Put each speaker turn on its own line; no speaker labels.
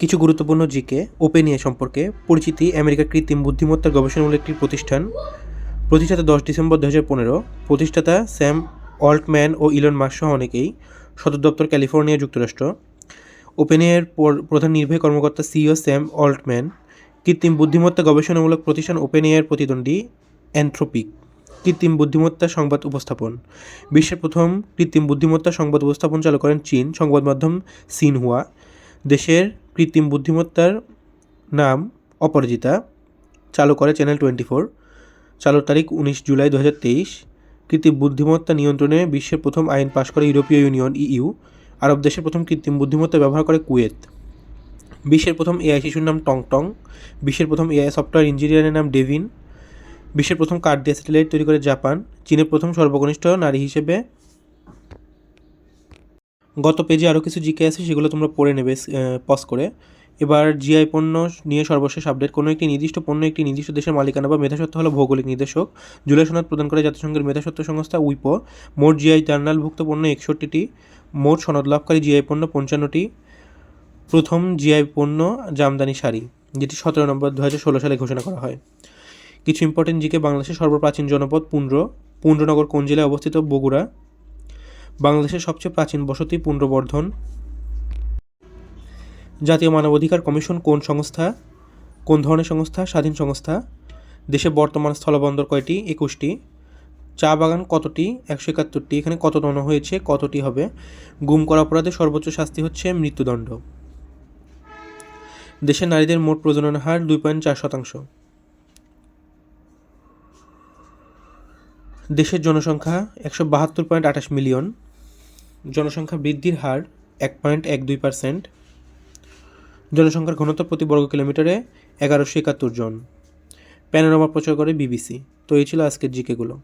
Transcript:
কিছু গুরুত্বপূর্ণ GK OpenAI সম্পর্কে পরিচিতি। আমেরিকার কৃত্রিম বুদ্ধিমত্তার গবেষণামূলক একটি প্রতিষ্ঠান। প্রতিষ্ঠাতা 10 ডিসেম্বর 2015। প্রতিষ্ঠাতা স্যাম অল্টম্যান ও ইলন মাস্ক সহ অনেকেই। সদর দপ্তর ক্যালিফোর্নিয়া, যুক্তরাষ্ট্র। ওপেনএআইয়ের প্রধান নির্বাহী কর্মকর্তা সিইও স্যাম অল্টম্যান। কৃত্রিম বুদ্ধিমত্তা গবেষণামূলক প্রতিষ্ঠান ওপেনএআইয়ের প্রতিদ্বন্দ্বী অ্যানথ্রোপিক। কৃত্রিম বুদ্ধিমত্তা সংবাদ উপস্থাপন। বিশ্বের প্রথম কৃত্রিম বুদ্ধিমত্তা সংবাদ উপস্থাপন চালু করেন চীন সংবাদ মাধ্যম সিনহুয়া। দেশের কৃত্রিম বুদ্ধিমত্তার নাম অপরাজিতা। চালু করে চ্যানেল 24। চালুর তারিখ 19 জুলাই 2023। কৃত্রিম বুদ্ধিমত্তা নিয়ন্ত্রণে বিশ্বের প্রথম আইন পাশ করে ইউরোপীয় ইউনিয়ন ইইউ। আরব দেশের প্রথম কৃত্রিম বুদ্ধিমত্তা ব্যবহার করে কুয়েত। বিশ্বের প্রথম এআই শিশুর নাম টংটং। বিশ্বের প্রথম এআই সফটওয়্যার ইঞ্জিনিয়ারের নাম ডেভিন। বিশ্বের প্রথম কাঠ দিয়ে স্যাটেলাইট তৈরি করে জাপান। চীনের প্রথম সর্বকনিষ্ঠ নারী হিসেবে। গত পেজে আরও কিছু জিকে আছে, সেগুলো তোমরা পড়ে নেবে পজ করে। এবার জিআই পণ্য নিয়ে সর্বশেষ আপডেট। কোনো একটি নির্দিষ্ট পণ্য একটি নির্দিষ্ট দেশের মালিকানা বা মেধাস্বত্ব হলো ভৌগোলিক নির্দেশক। জুলাই সনদ প্রদান করে জাতিসংঘের মেধাস্বত্ব সংস্থা উইপো। মোট জিআই জার্নালভুক্ত পণ্য 61টি। মোট সনদ লাভকারী জিআই পণ্য 55টি। প্রথম জিআই পণ্য জামদানি শাড়ি, যেটি 17 নম্বর 2016 সালে ঘোষণা করা হয়। কিছু ইম্পর্টেন্ট জিকে। বাংলাদেশের সর্বপ্রাচীন জনপদ পুন্ড্র। পুন্ড্রনগর কোন জেলায় অবস্থিত? বগুড়া। বাংলাদেশের সবচেয়ে প্রাচীন বসতি পুন্ড্রবর্ধন। জাতীয় মানবাধিকার কমিশন কোন সংস্থা? কোন ধরনের সংস্থা? স্বাধীন সংস্থা। দেশে বর্তমান স্থলবন্দর কয়টি? 21টি। চা বাগান কতটি? 171টি। এখানে কত টন হয়েছে, কতটি হবে? গুম করা অপরাধে সর্বোচ্চ শাস্তি হচ্ছে মৃত্যুদণ্ড। দেশের নারীদের মোট প্রজনন হার 2.4%। দেশের জনসংখ্যা 172.28 মিলিয়ন। জনসংখ্যা বৃদ্ধির হার 1.12%। জনসংখ্যার ঘনত্ব প্রতি বর্গ কিলোমিটারে 1171 জন। প্যানোরামা প্রচার করে বিবিসি। তো এই ছিল আজকের জিকেগুলো।